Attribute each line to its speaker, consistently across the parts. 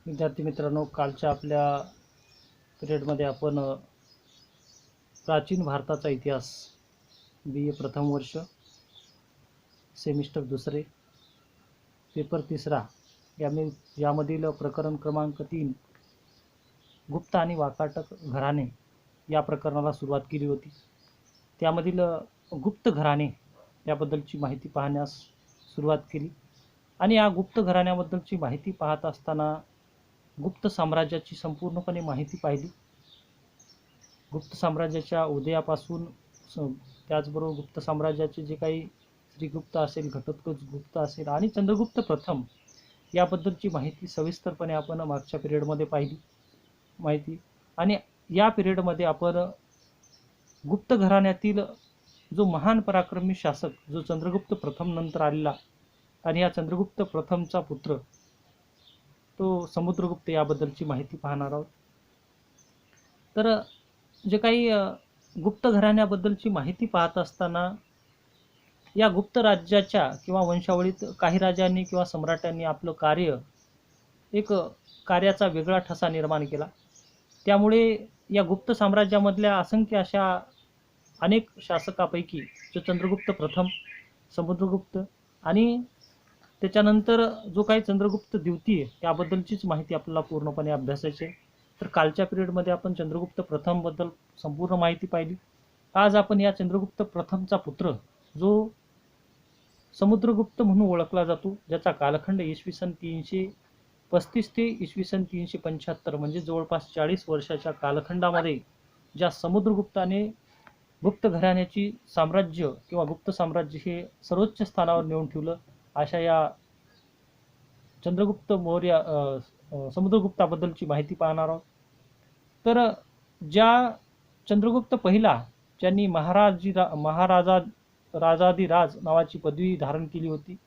Speaker 1: विद्यार्थी मित्रांनो, कालच्या आपल्या पिरियडमध्ये आपण प्राचीन भारताचा इतिहास BA प्रथम वर्ष सेमिस्टर दुसरे पेपर तिसरा यामधील प्रकरण क्रमांक 3 गुप्त आणि वाकाटक घराणे या प्रकरणाला सुरुवात केली होती। त्यामधील गुप्त घराणे याबद्दलची माहिती पाहण्यास सुरुवात केली आणि या गुप्त घराण्याबद्दलची माहिती पाहत असताना गुप्त साम्राज्याची संपूर्णपणे माहिती पाहिली। गुप्त साम्राज्याच्या उदयापासून त्याचबरोबर गुप्त साम्राज्याचे जे काही श्रीगुप्त असेल, घटोत्कच गुप्त असेल आणि चंद्रगुप्त प्रथम याबद्दलची माहिती सविस्तरपणे आपण मागच्या पिरियडमध्ये पाहिली माहिती। आणि या पिरियडमध्ये आपण गुप्त घराण्यातील जो महान पराक्रमी शासक जो चंद्रगुप्त प्रथम नंतर आलेला आणि या चंद्रगुप्त प्रथमचा पुत्र तो समुद्रगुप्त याबद्दलची माहिती पाहणार आहोत। तर जे काही गुप्त घराण्याबद्दलची माहिती पाहत असताना या गुप्त राज्याच्या किंवा वंशावळीत काही राजांनी किंवा सम्राटांनी आपलं कार्य एक कार्याचा वेगळा ठसा निर्माण केला। त्यामुळे या गुप्त साम्राज्यामधल्या असंख्य अशा अनेक शासकापैकी जो चंद्रगुप्त प्रथम, समुद्रगुप्त आणि त्याच्यानंतर जो काही चंद्रगुप्त द्वितीय याबद्दलचीच माहिती आपल्याला पूर्णपणे अभ्यासायची आहे। तर कालच्या पिरियडमध्ये आपण चंद्रगुप्त प्रथम बद्दल संपूर्ण माहिती पाहिली। आज आपण या चंद्रगुप्त प्रथमचा पुत्र जो समुद्रगुप्त म्हणून ओळखला जातो, ज्याचा कालखंड इसवी सन 335 ते इसवी सन 375 म्हणजे जवळपास 40 वर्षाच्या कालखंडामध्ये ज्या समुद्रगुप्ताने गुप्त घराण्याची साम्राज्य किंवा गुप्त साम्राज्य हे सर्वोच्च स्थानावर नेऊन ठेवलं, अशा या चंद्रगुप्त मौर्य समुद्रगुप्ताबद्दलची माहिती पाहणार आहोत। तर ज्या चंद्रगुप्त पहिला ज्यांनी राजाधिराज नावाची पदवी धारण केली होती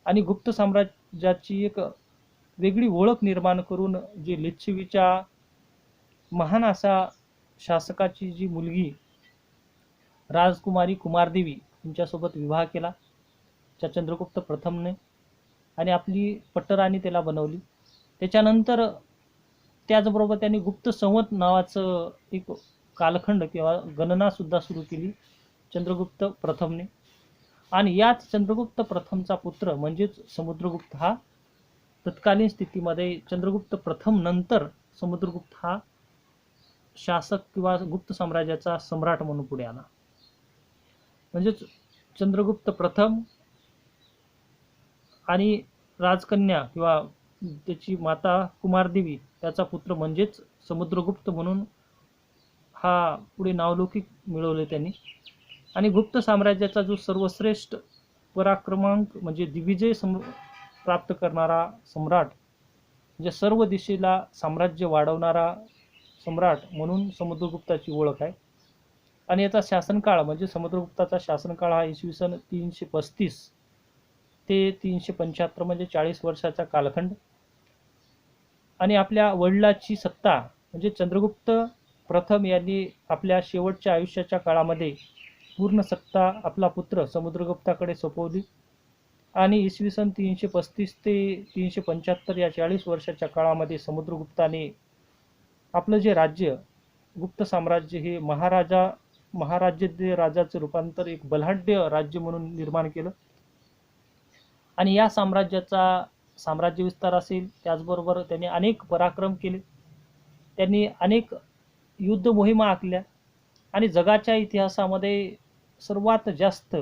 Speaker 1: आणि गुप्त साम्राज्याची एक वेगळी ओळख निर्माण करून जे लिच्छवीच्या महान अशा शासकाची जी मुलगी राजकुमारी कुमारदेवी यांच्यासोबत विवाह केला त्या चंद्रगुप्त प्रथमने आणि आपली पट्टराणी त्याला बनवली। त्याच्यानंतर त्याचबरोबर त्यांनी गुप्त संवत नावाचं एक कालखंड किंवा गणना सुद्धा सुरू केली चंद्रगुप्त प्रथमने। आणि याच चंद्रगुप्त प्रथमचा पुत्र म्हणजेच समुद्रगुप्त हा तत्कालीन स्थितीमध्ये चंद्रगुप्त प्रथम नंतर समुद्रगुप्त हा शासक किंवा गुप्त साम्राज्याचा सम्राट म्हणून पुढे आला। म्हणजेच चंद्रगुप्त प्रथम आणि राजकन्या किंवा त्याची माता कुमारदेवी त्याचा पुत्र म्हणजेच समुद्रगुप्त म्हणून हा पुढे नावलौकिक मिळवले त्यांनी। आणि गुप्त साम्राज्याचा जो सर्वश्रेष्ठ पराक्रमांक म्हणजे दिग्विजय प्राप्त करणारा सम्राट, म्हणजे सर्व दिशेला साम्राज्य वाढवणारा सम्राट म्हणून समुद्रगुप्ताची ओळख आहे। आणि याचा शासनकाळ म्हणजे समुद्रगुप्ताचा शासनकाळ हा इसवी सन 335 ते 375 म्हणजे 40 वर्षाचा कालखंड। आणि आपल्या वडिलांची सत्ता म्हणजे चंद्रगुप्त प्रथम यांनी आपल्या शेवटच्या आयुष्याच्या काळामध्ये पूर्ण सत्ता आपला पुत्र समुद्रगुप्ताकडे सोपवली आणि इसवी सन 335 ते 375 या 40 वर्षाच्या काळामध्ये समुद्रगुप्ताने आपलं जे राज्य गुप्त साम्राज्य हे महाराज्य राजाचे रूपांतर एक बलाढ्य राज्य म्हणून निर्माण केलं। आणि या साम्राज्य विस्तार असेल, त्याचबरोबर त्यांनी अनेक पराक्रम केले, त्यांनी अनेक युद्ध मोहिमा आखल्या आणि जगाच्या इतिहासामध्ये सर्वात जास्त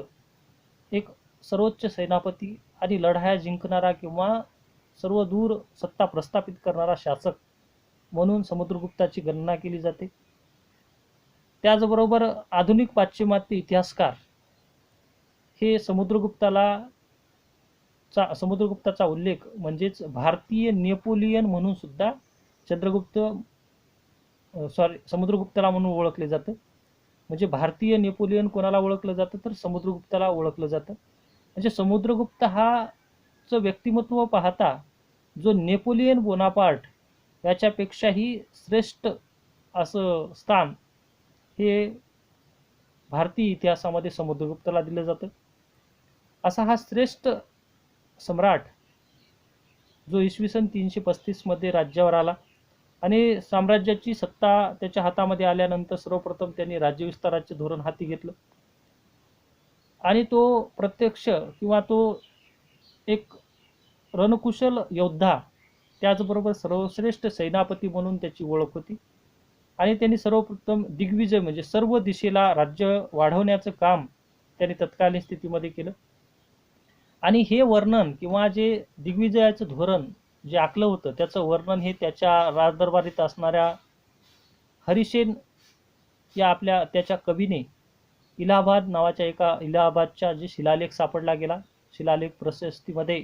Speaker 1: एक सर्वोच्च सेनापती आणि लढाया जिंकणारा किंवा सर्व दूर सत्ता प्रस्थापित करणारा शासक म्हणून समुद्रगुप्ताची गणना केली जाते। त्याचबरोबर आधुनिक पाश्चिमात्य इतिहासकार हे समुद्रगुप्ताचा उल्लेख म्हणजेच भारतीय नेपोलियन म्हणून सुद्धा समुद्रगुप्ताला म्हणून ओळखले जातं। म्हणजे भारतीय नेपोलियन कोणाला ओळखलं जातं तर समुद्रगुप्ताला ओळखलं जातं। म्हणजे समुद्रगुप्त हा चं व्यक्तिमत्व पाहता जो नेपोलियन बोनापार्ट याच्यापेक्षाही श्रेष्ठ असं स्थान हे भारतीय इतिहासामध्ये समुद्रगुप्ताला दिलं जातं। असा हा श्रेष्ठ सम्राट जो इसवी सन 335 मध्ये राज्यावर आला आणि साम्राज्याची सत्ता त्याच्या हातामध्ये आल्यानंतर सर्वप्रथम त्यांनी राज्यविस्ताराचे धोरण हाती घेतलं आणि तो प्रत्यक्ष किंवा तो एक रणकुशल योद्धा, त्याचबरोबर सर्वश्रेष्ठ सेनापती म्हणून त्याची ओळख होती आणि त्यांनी सर्वप्रथम दिग्विजय म्हणजे सर्व दिशेला राज्य वाढवण्याचं काम त्यांनी तत्कालीन स्थितीमध्ये केलं आणि हे वर्णन किंवा जे दिग्विजयाचं धोरण जे आखलं होतं त्याचं वर्णन हे त्याच्या राजदरबारीत असणाऱ्या हरिसेन या आपल्या त्याच्या कवीने इलाहाबाद नावाच्या एका इलाहाबादच्या जे शिलालेख सापडला गेला शिलालेख प्रशस्तीमध्ये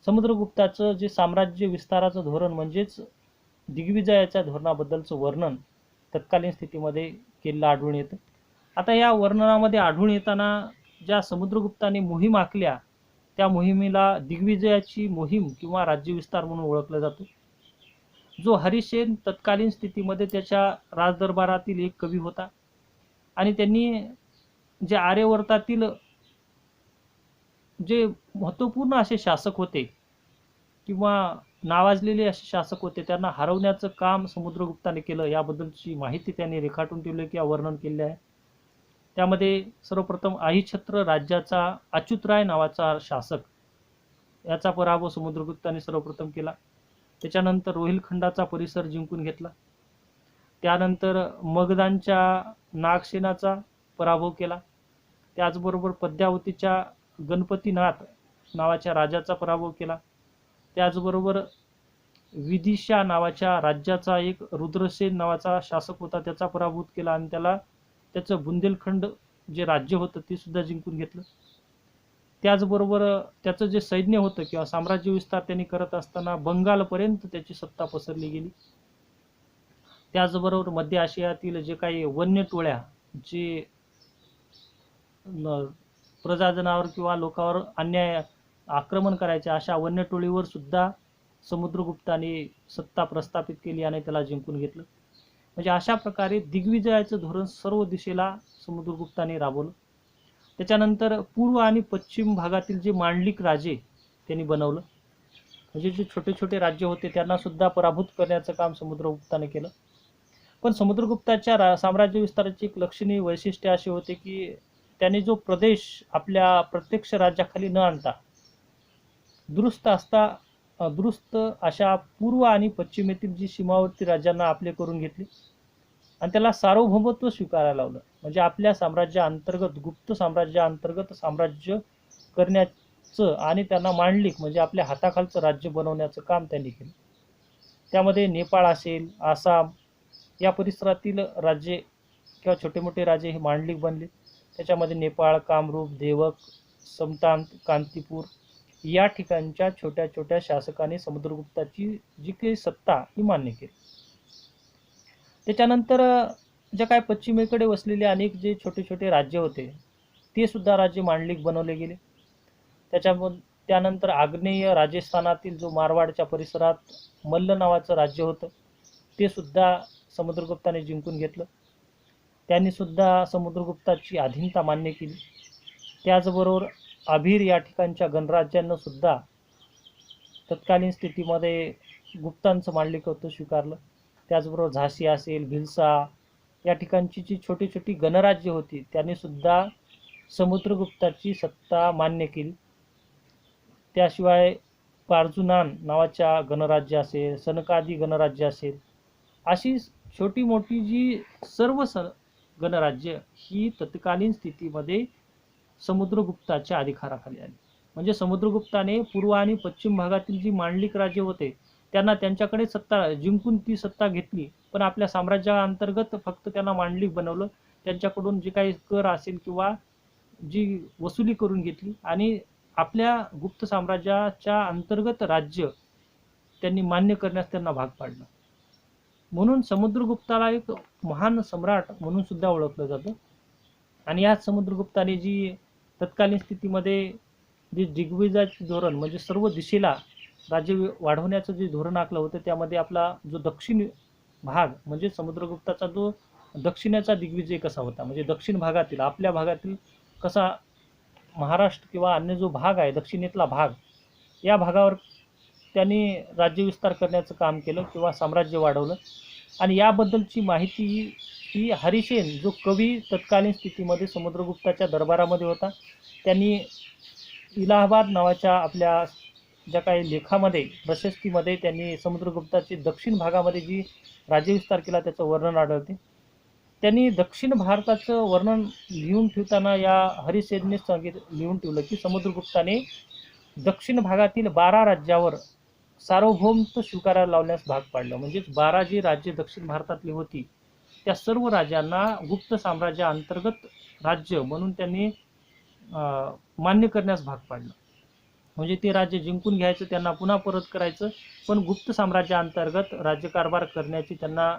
Speaker 1: समुद्रगुप्ताचं जे साम्राज्य विस्ताराचं धोरण म्हणजेच दिग्विजयाच्या धोरणाबद्दलचं वर्णन तत्कालीन स्थितीमध्ये केलेलं आढळून येतं. आता या वर्णनामध्ये आढळून येताना ज्या समुद्रगुप्ताने मोहीम आखल्या त्या मोहिमेला दिग्विजयाची मोहीम किंवा राज्यविस्तार म्हणून ओळखलं जातं. जो हरिसेन तत्कालीन स्थितीमध्ये त्याच्या राजदरबारातील एक कवी होता आणि त्यांनी जे आर्यवर्तातील जे महत्त्वपूर्ण असे शासक होते किंवा नावाजलेले असे शासक होते त्यांना हरवण्याचं काम समुद्रगुप्ताने केलं याबद्दलची माहिती त्यांनी रेखाटून ठेवली किंवा वर्णन केले आहे. त्यामध्ये सर्वप्रथम अहिच्छत्र राज्याचा अच्युतराय नावाचा शासक याचा पराभव समुद्रगुप्ताने सर्वप्रथम केला. त्याच्यानंतर रोहिलखंडाचा परिसर जिंकून घेतला. त्यानंतर मगधांच्या नागसेनाचा पराभव केला. त्याचबरोबर पद्मावतीच्या गणपतीनाथ नावाच्या राजाचा पराभव केला. त्याचबरोबर विदिशा नावाच्या राज्याचा एक रुद्रसेन नावाचा शासक होता त्याचा पराभूत केला आणि त्याचं बुंदेलखंड जे राज्य होतं ते सुद्धा जिंकून घेतलं. त्याचबरोबर त्याचं जे सैन्य होतं किंवा साम्राज्य विस्तार त्यांनी करत असताना बंगालपर्यंत त्याची सत्ता पसरली गेली. त्याचबरोबर मध्य आशियातील जे काही वन्य टोळ्या जे प्रजाजनावर किंवा लोकांवर अन्याय आक्रमण करायचे अशा वन्य टोळीवर सुद्धा समुद्रगुप्ताने सत्ता प्रस्थापित केली आणि त्याला जिंकून घेतलं. म्हणजे अशा प्रकारे दिग्विजयाचं धोरण सर्व दिशेला समुद्रगुप्ताने राबवलं. त्याच्यानंतर पूर्व आणि पश्चिम भागातील जे मांडलिक राजे त्यांनी बनवलं म्हणजे जे छोटे छोटे राज्य होते त्यांना सुद्धा पराभूत करण्याचं काम समुद्रगुप्ताने केलं. पण समुद्रगुप्ताच्या साम्राज्य विस्ताराची एक लक्षणीय वैशिष्ट्य असे होते की त्याने जो प्रदेश आपल्या प्रत्यक्ष राज्याखाली न आणता दुरुस्त अशा पूर्व आणि पश्चिमेतील जी सीमावर्ती राज्यांना आपले करून घेतले आणि त्याला सार्वभौमत्व स्वीकारायला लावलं. म्हणजे आपल्या साम्राज्याअंतर्गत गुप्त साम्राज्याअंतर्गत साम्राज्य करण्याचं आणि त्यांना मांडलिक म्हणजे आपल्या हाताखालचं राज्य बनवण्याचं काम त्यांनी केलं. त्यामध्ये नेपाळ असेल, आसाम या परिसरातील राज्ये किंवा छोटे मोठे राज्य हे मांडलिक बनले. त्याच्यामध्ये नेपाळ, कामरूप, देवक, समतांत, कांतीपूर या ठिकाणच्या छोट्या छोट्या शासकांनी समुद्रगुप्ताची जी काही सत्ता ही मान्य केली. त्याच्यानंतर जे काय पश्चिमेकडे वसलेले अनेक जे छोटे छोटे राज्य होते ते सुद्धा राज्य मांडलिक बनवले गेले. त्यानंतर आग्नेय राजस्थानातील जो मारवाडच्या परिसरात मल्ल नावाचं राज्य होतं ते सुद्धा समुद्रगुप्ताने जिंकून घेतलं. त्यांनी सुद्धा समुद्रगुप्ताची अधीनता मान्य केली. त्याचबरोबर अभीर या ठिकाणच्या गणराज्यांना सुद्धा तत्कालीन स्थितीमध्ये गुप्तांचं मांडलिकत्व स्वीकारलं. त्याचबरोबर झाशी असेल, भिलसा या ठिकाणची जी छोटी छोटी गणराज्य होती त्यांनी सुद्धा समुद्रगुप्ताची सत्ता मान्य केली. त्याशिवाय पार्जुनान नावाच्या गणराज्य असेल, सनकादी गणराज्य असेल अशी छोटी मोठी जी सर्व गणराज्य ही तत्कालीन स्थितीमध्ये समुद्रगुप्ताच्या अधिकाराखाली आली. म्हणजे समुद्रगुप्ताने पूर्व आणि पश्चिम भागातील जी मांडलिक राज्य होते त्यांना त्यांच्याकडे सत्ता जिंकून ती सत्ता घेतली पण आपल्या साम्राज्याअंतर्गत फक्त त्यांना मांडलिक बनवलं. त्यांच्याकडून जे काही कर असेल किंवा जी वसुली करून घेतली आणि आपल्या गुप्त साम्राज्याच्या अंतर्गत राज्य त्यांनी मान्य करण्यास त्यांना भाग पाडलं. म्हणून समुद्रगुप्ताला एक महान सम्राट म्हणून सुद्धा ओळखलं जातं. आणि याच समुद्रगुप्ताने जी तत्कालीन स्थितीमध्ये जे दिग्विजयाचे धोरण म्हणजे सर्व दिशेला राज्य वाढवण्याचं जे धोरण आखलं होतं त्यामध्ये आपला जो दक्षिण भाग म्हणजे समुद्रगुप्ताचा जो दक्षिणेचा दिग्विजय कसा होता म्हणजे दक्षिण भागातील आपल्या भागातील कसा महाराष्ट्र किंवा अन्य जो भाग आहे दक्षिणेतला भाग या भागावर त्यांनी राज्यविस्तार करण्याचं काम केलं किंवा साम्राज्य वाढवलं. आणि याबद्दलची माहिती ही हरिसेन जो कवी तत्कालीन स्थितीमध्ये समुद्रगुप्ताच्या दरबारामध्ये होता, त्यांनी इलाहाबाद नावाच्या आपल्या ज्या काही लेखामध्ये प्रशस्तीमध्ये त्यांनी समुद्रगुप्ताची दक्षिण भागामध्ये जी राज्यविस्तार केला त्याचं वर्णन आढळते. त्यांनी दक्षिण भारताचं वर्णन लिहून ठेवताना या हरिसेनने लिहून ठेवलं की समुद्रगुप्ताने दक्षिण भागातील 12 राज्यावर सार्वभौमत्व स्वीकारायला लावण्यास भाग पाडलं. म्हणजेच 12 जी राज्य दक्षिण भारतातली होती त्या सर्व राज्यांना गुप्त साम्राज्याअंतर्गत राज्य म्हणून त्यांनी मान्य करण्यास भाग पाडलं. म्हणजे ते राज्य जिंकून घ्यायचं, त्यांना पुन्हा परत करायचं, पण गुप्त साम्राज्याअंतर्गत राज्यकारभार करण्याची त्यांना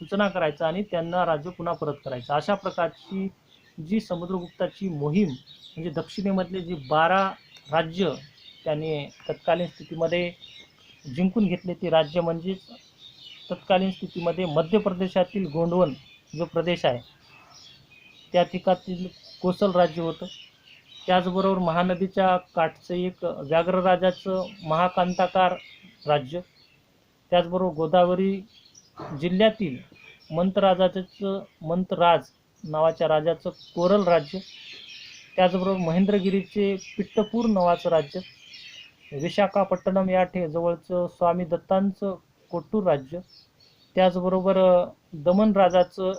Speaker 1: सूचना करायचं आणि त्यांना राज्य पुन्हा परत करायचं. अशा प्रकारची जी समुद्रगुप्ताची मोहीम म्हणजे दक्षिणेमधले जी 12 राज्य त्यांनी तत्कालीन स्थितीमध्ये जिंकून घेतले. ती राज्य म्हणजेच तत्कालीन स्थितीमध्ये मध्य प्रदेशातील गोंडवन जो प्रदेश आहे त्या ठिकाणील कोसल राज्य होतं. त्याचबरोबर महानदीच्या काठचं एक व्याघ्रराजाचं महाकांताकार राज्य, त्याचबरोबर गोदावरी जिल्ह्यातील मंतराज नावाच्या राजाचं कोरल राज्य, त्याचबरोबर महेंद्रगिरीचे पिट्टपूर नावाचं राज्य, विशाखापट्टणम या जवळचं स्वामी दत्तांचं कोट्टूर राज्य, त्याचबरोबर दमन राजाचं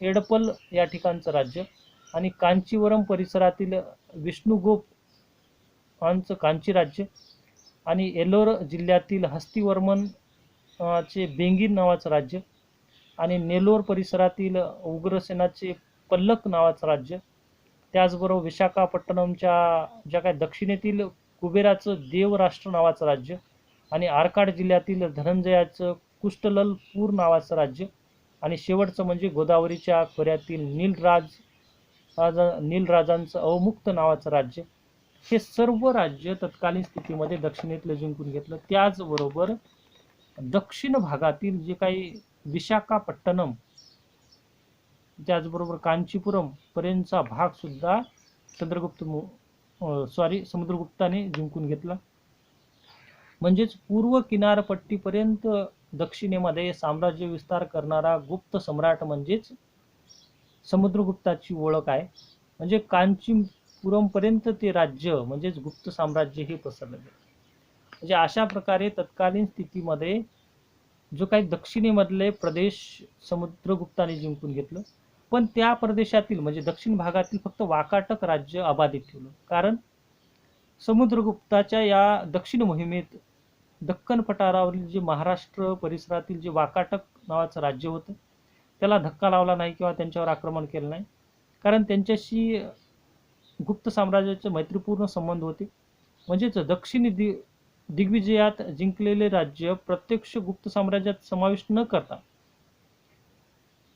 Speaker 1: एडपल या ठिकाणचं राज्य आणि कांचीवरम परिसरातील विष्णुगोप यांचं कांची राज्य आणि एलोर जिल्ह्यातील हस्तिवर्मन चे बेंगीर नावाचं राज्य आणि नेलोर परिसरातील उग्रसेनाचे पल्लक नावाचं राज्य, त्याचबरोबर विशाखापट्टणमच्या ज्या काही दक्षिणेतील कुबेराचं देवराष्ट्र नावाचं राज्य आणि आरकाड जिल्ह्यातील धनंजयाचं कुष्टलपूर नावाचं राज्य आणि शेवटचं म्हणजे गोदावरीच्या खोऱ्यातील नीलराजांचं अवमुक्त नावाचं राज्य. हे सर्व राज्य तत्कालीन स्थितीमध्ये दक्षिणेतलं जिंकून घेतलं. त्याचबरोबर दक्षिण भागातील जे काही विशाखापट्टणम त्याचबरोबर कांचीपुरम पर्यंतचा भाग सुद्धा समुद्रगुप्ताने जिंकून घेतला. म्हणजेच पूर्व किनारपट्टीपर्यंत दक्षिणेमध्ये साम्राज्य विस्तार करणारा गुप्त सम्राट म्हणजेच समुद्रगुप्ताची ओळख आहे. म्हणजे कांचीपुरमपर्यंत ते राज्य म्हणजेच गुप्त साम्राज्य हे पसरलं गेलं. म्हणजे अशा प्रकारे तत्कालीन स्थितीमध्ये जो काही दक्षिणेमधले प्रदेश समुद्रगुप्ताने जिंकून घेतलं, पण त्या प्रदेशातील म्हणजे दक्षिण भागातील फक्त वाकाटक राज्य अबाधित ठेवलं. कारण समुद्रगुप्ताच्या या दक्षिण मोहिमेत दक्खन पठारावरील जे महाराष्ट्र परिसरातील जे वाकाटक नावाचं राज्य होतं त्याला धक्का लावला नाही किंवा त्यांच्यावर आक्रमण केलं नाही. कारण त्यांच्याशी गुप्त साम्राज्याचे मैत्रीपूर्ण संबंध होते. म्हणजेच दक्षिणी दिग्विजयात जिंकलेले राज्य प्रत्यक्ष गुप्त साम्राज्यात समाविष्ट न करता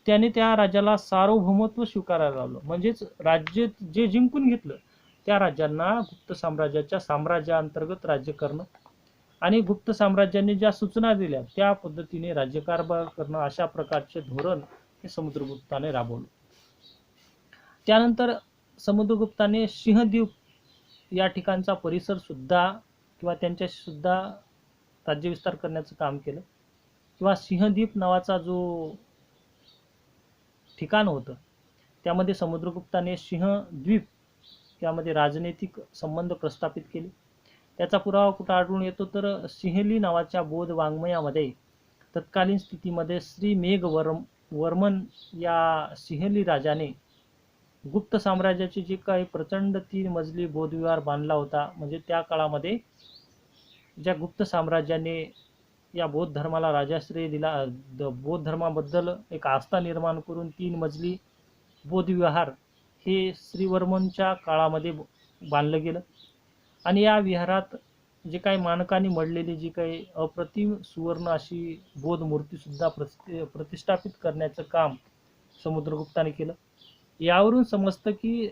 Speaker 1: त्याने त्या राज्याला सार्वभौमत्व स्वीकारायला लावलं. म्हणजेच राज्य जे जिंकून घेतलं त्या राज्यांना गुप्त साम्राज्याच्या साम्राज्याअंतर्गत राज्य करणं आणि गुप्त साम्राज्याने ज्या सूचना दिल्या त्या पद्धतीने राज्यकारभार करणं अशा प्रकारचे धोरण हे समुद्रगुप्ताने राबवलं. त्यानंतर समुद्रगुप्ताने सिंहद्वीप या ठिकाणचा परिसर सुद्धा किंवा त्यांच्याशी सुद्धा राज्यविस्तार करण्याचं काम केलं. किंवा सिंहद्वीप नावाचा जो ठिकाण होतं त्यामध्ये समुद्रगुप्ताने सिंहद्वीप यामध्ये राजनैतिक संबंध प्रस्थापित केले. त्याचा पुरावा कुठं आढळून येतो तर सिंहली नावाच्या बौद्ध वाङ्मयामध्ये तत्कालीन स्थितीमध्ये श्री मेघवर्मन या सिंहली राजाने गुप्त साम्राज्याचे जे काही प्रचंड 3 मजली बौद्धविहार बांधला होता. म्हणजे त्या काळामध्ये ज्या गुप्त साम्राज्याने या बौद्ध धर्माला राजाश्रय दिला, बौद्ध धर्माबद्दल एक आस्था निर्माण करून 3 मजली बौद्धविहार हे श्रीवर्मनच्या काळामध्ये बांधलं गेलं. आणि या विहारात जे काही मानकांनी मढलेली जी काही अप्रतिम सुवर्ण अशी बौद्ध मूर्ती सुद्धा प्रतिष्ठापित करण्याचं काम समुद्रगुप्ताने केलं. यावरून समजतं की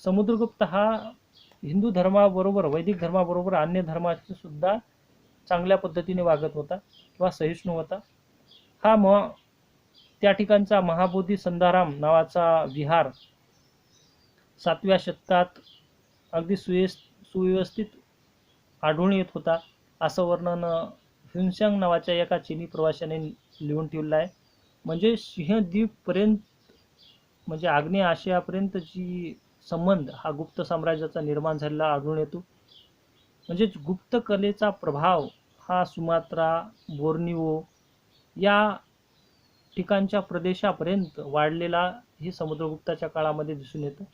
Speaker 1: समुद्रगुप्त हा हिंदू धर्माबरोबर वैदिक धर्माबरोबर अन्य धर्माचे सुद्धा चांगल्या पद्धतीने वागत होता किंवा सहिष्णू होता. हा त्या ठिकाणचा महाबोधी संधाराम नावाचा विहार 7व्या शतकात अगदी सुव्यवस्थित आढळून येत होता. असं वर्णन ह्युनसँग नावाच्या एका चिनी प्रवाशाने लिहून ठेवलं आहे. म्हणजे सिंहद्वीपपर्यंत म्हणजे आग्नेय आशियापर्यंत जी संबंध हा गुप्त साम्राज्याचा निर्माण झालेला आढळून येतो. म्हणजेच गुप्त कलेचा प्रभाव हा सुमात्रा, बोर्निओ या ठिकाणच्या प्रदेशापर्यंत वाढलेला हे समुद्रगुप्ताच्या काळामध्ये दिसून येतं.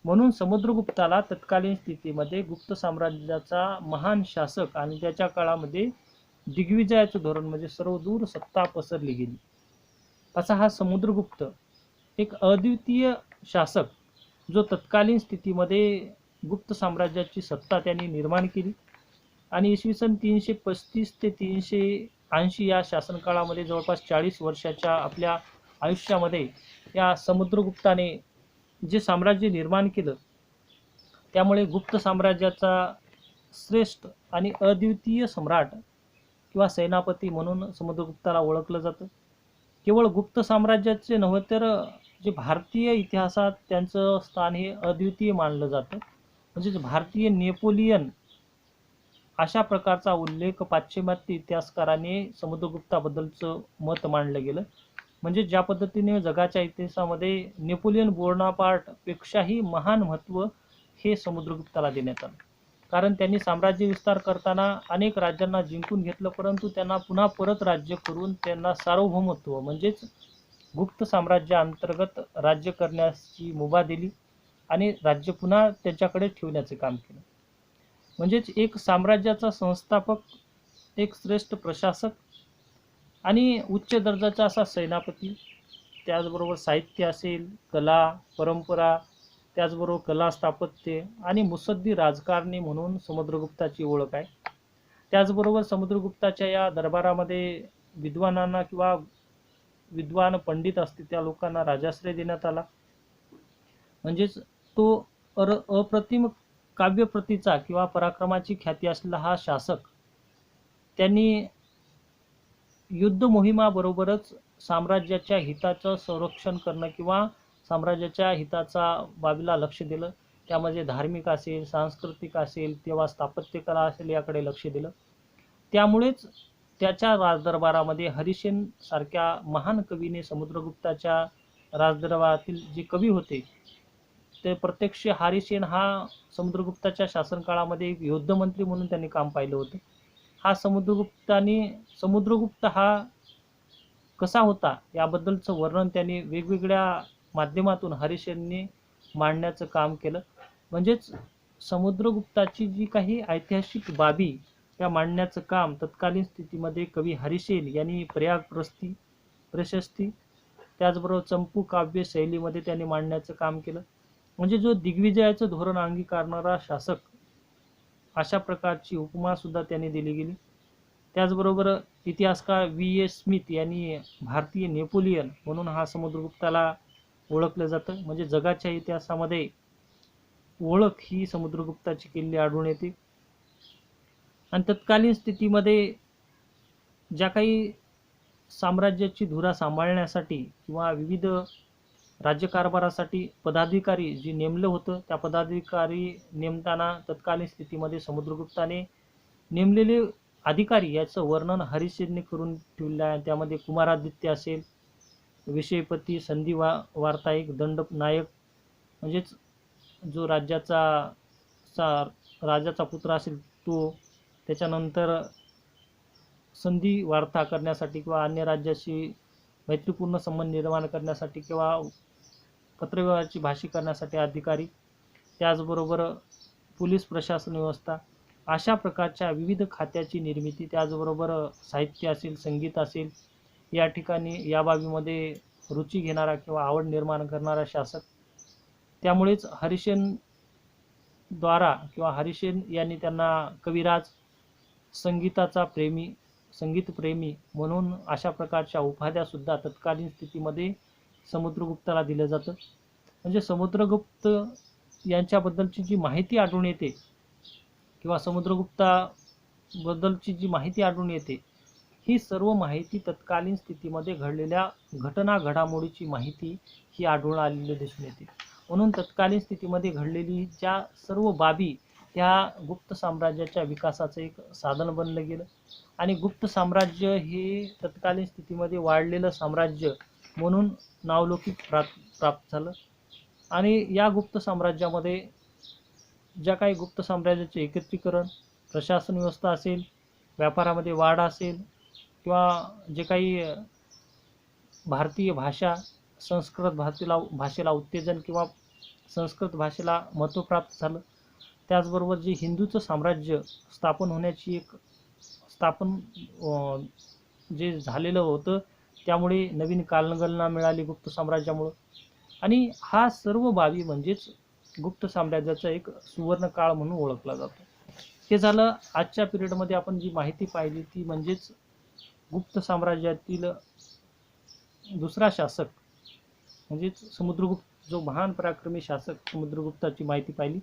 Speaker 1: म्हणून समुद्रगुप्ताला तत्कालीन स्थितीमध्ये गुप्त साम्राज्याचा महान शासक आणि त्याच्या काळामध्ये दिग्विजयाचं धोरण म्हणजे सर्वदूर सत्ता पसरली गेली असा हा समुद्रगुप्त एक अद्वितीय शासक, जो तत्कालीन स्थितीमध्ये गुप्त साम्राज्याची सत्ता त्यांनी निर्माण केली आणि इसवी सन 335 ते 380 या शासनकाळामध्ये जवळपास 40 वर्षाच्या आपल्या आयुष्यामध्ये या समुद्रगुप्ताने जे साम्राज्य निर्माण केलं, त्यामुळे गुप्त साम्राज्याचा श्रेष्ठ आणि अद्वितीय सम्राट किंवा सेनापती म्हणून समुद्रगुप्ताला ओळखलं जातं. केवळ गुप्त साम्राज्याचे नव्हे तर जे भारतीय इतिहासात त्यांचं स्थान हे अद्वितीय मानलं जातं. म्हणजेच भारतीय नेपोलियन अशा प्रकारचा उल्लेख पाश्चिमात्य इतिहासकारांनी समुद्रगुप्ताबद्दलचं मत मांडलं गेलं. म्हणजे ज्या पद्धतीने जगाच्या इतिहासामध्ये नेपोलियन बोनापार्ट पेक्षाही महान महत्त्व हे समुद्रगुप्ताला देण्यात आलं. कारण त्यांनी साम्राज्य विस्तार करताना अनेक राज्यांना जिंकून घेतलं, परंतु त्यांना पुन्हा परत राज्य करून त्यांना सार्वभौमत्व म्हणजेच गुप्त साम्राज्याअंतर्गत राज्य करण्याची मुभा दिली आणि राज्य पुन्हा त्यांच्याकडे ठेवण्याचे काम केलं. म्हणजेच एक साम्राज्याचा संस्थापक, एक श्रेष्ठ प्रशासक आणि उच्च दर्जाचा असा सेनापती, त्याचबरोबर साहित्य असेल, कला, परंपरा, त्याचबरोबर कला स्थापत्य आणि मुत्सद्दी राजकारणी म्हणून समुद्रगुप्ताची ओळख आहे. त्याचबरोबर समुद्रगुप्ताच्या या दरबारामध्ये विद्वानांना किंवा विद्वान पंडित असतील त्या लोकांना राजाश्रय देण्यात आला. म्हणजेच तो अप्रतिम काव्यप्रतीचा किंवा पराक्रमाची ख्याती असलेला हा शासक त्यांनी युद्ध मोहिमाबरोबरच साम्राज्याच्या हिताचं संरक्षण करणं किंवा साम्राज्याच्या हिताचा बाबीला लक्ष दिलं. त्यामध्ये धार्मिक असेल, सांस्कृतिक असेल, तेव्हा स्थापत्यकला असेल याकडे लक्ष दिलं. त्यामुळेच त्याच्या राजदरबारामध्ये हरिसेन सारख्या महान कवीने समुद्रगुप्ताच्या राजदरबारातील जे कवी होते ते प्रत्यक्ष हरिसेन हा समुद्रगुप्ताच्या शासनकाळामध्ये एक युद्धमंत्री म्हणून त्यांनी काम पाहिलं होतं. हा समुद्रगुप्त हा कसा होता याबद्दलचं वर्णन त्यांनी वेगवेगळ्या माध्यमातून हरिसेनने मांडण्याचं काम केलं. म्हणजेच समुद्रगुप्ताची जी काही ऐतिहासिक बाबी त्या मांडण्याचं काम तत्कालीन स्थितीमध्ये कवी हरिसेन यांनी प्रयाग प्रशस्ती त्याचबरोबर चंपू काव्य शैलीमध्ये त्यांनी मांडण्याचं काम केलं. म्हणजे जो दिग्विजयाचं धोरण अंगीकारणारा शासक अशा प्रकारची उपमा सुद्धा त्यांनी दिली गेली. त्याचबरोबर इतिहासकार V.A. स्मिथ यांनी भारतीय नेपोलियन म्हणून हा समुद्रगुप्ताला ओळखलं जातं. म्हणजे जगाच्या इतिहासामध्ये ओळख ही समुद्रगुप्ताची केलेली आढळून येते. आणि तत्कालीन स्थितीमध्ये ज्या काही साम्राज्याची धुरा सांभाळण्यासाठी किंवा विविध राज्यकारभारासाठी पदाधिकारी जे नेमलं होतं, त्या पदाधिकारी नेमताना तत्कालीन स्थितीमध्ये समुद्रगुप्ताने नेमलेले अधिकारी याचं वर्णन हरिसेनने करून ठेवलं आहे. त्यामध्ये कुमारादित्य असेल, विषयपती, संधी वार्तायक, दंडनायक म्हणजेच जो राजाचा पुत्र असेल तो, त्याच्यानंतर संधी वार्ता करण्यासाठी किंवा अन्य राज्याशी मैत्रीपूर्ण संबंध निर्माण करण्यासाठी किंवा पत्रव्यवहाराची भाषी करण्यासाठी अधिकारी, त्याचबरोबर पोलीस प्रशासन व्यवस्था अशा प्रकारच्या विविध खात्याची निर्मिती, त्याचबरोबर साहित्य असेल, संगीत असेल या ठिकाणी या बाबीमध्ये रुची घेणारा किंवा आवड निर्माण करणारा शासक. त्यामुळेच हरिसेन द्वारा किंवा हरिसेन यांनी त्यांना कविराज, संगीतप्रेमी म्हणून अशा प्रकारच्या उपाध्या सुद्धा तत्कालीन स्थितीमध्ये समुद्रगुप्ताला दिलं जातं. म्हणजे समुद्रगुप्त यांच्याबद्दलची जी माहिती आढळून येते किंवा समुद्रगुप्ताबद्दलची जी माहिती आढळून येते ही सर्व माहिती तत्कालीन स्थितीमध्ये घडलेल्या घडामोडीची माहिती ही आढळून आलेली दिसून येते. म्हणून तत्कालीन स्थितीमध्ये घडलेली ज्या सर्व बाबी त्या गुप्त साम्राज्याच्या विकासाचं एक साधन बनलं गेलं. आणि गुप्त साम्राज्य हे तत्कालीन स्थितीमध्ये वाढलेलं साम्राज्य म्हणून नावलौकिक प्राप्त झालं. आणि या गुप्त साम्राज्यामध्ये ज्या काही गुप्त साम्राज्याचे एकत्रीकरण, प्रशासन व्यवस्था असेल, व्यापारामध्ये वाढ असेल, किंवा जे काही भारतीय भाषा, संस्कृत भाषेला उत्तेजन किंवा संस्कृत भाषेला महत्त्व प्राप्त झालं. त्याचबरोबर जे हिंदूचं साम्राज्य स्थापन होण्याची एक जे झालेलं होतं, त्यामुळे नवीन कालगणना मिळाली गुप्त साम्राज्यामुळं. आणि हा सर्व बाबी म्हणजेच गुप्त साम्राज्याचा एक सुवर्ण काळ म्हणून ओळखला जातो. हे झालं आजच्या पिरियडमध्ये आपण जी माहिती पाहिली ती म्हणजेच गुप्त साम्राज्यातील दुसरा शासक म्हणजेच समुद्रगुप्त, जो महान पराक्रमी शासक समुद्रगुप्ताची माहिती पाहिली.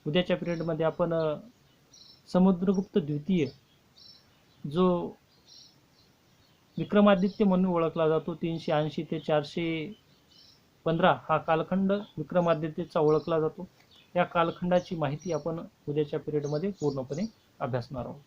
Speaker 1: उद्याच्या पिरियडमध्ये आपण समुद्रगुप्त द्वितीय, जो विक्रमादित्य म्हणून ओळखला जातो, 380 ते 415 हा कालखंड विक्रमादित्यचा ओळखला जातो. या कालखंडाची माहिती आपण उद्याच्या पिरियडमध्ये पूर्णपणे अभ्यासणार आहोत.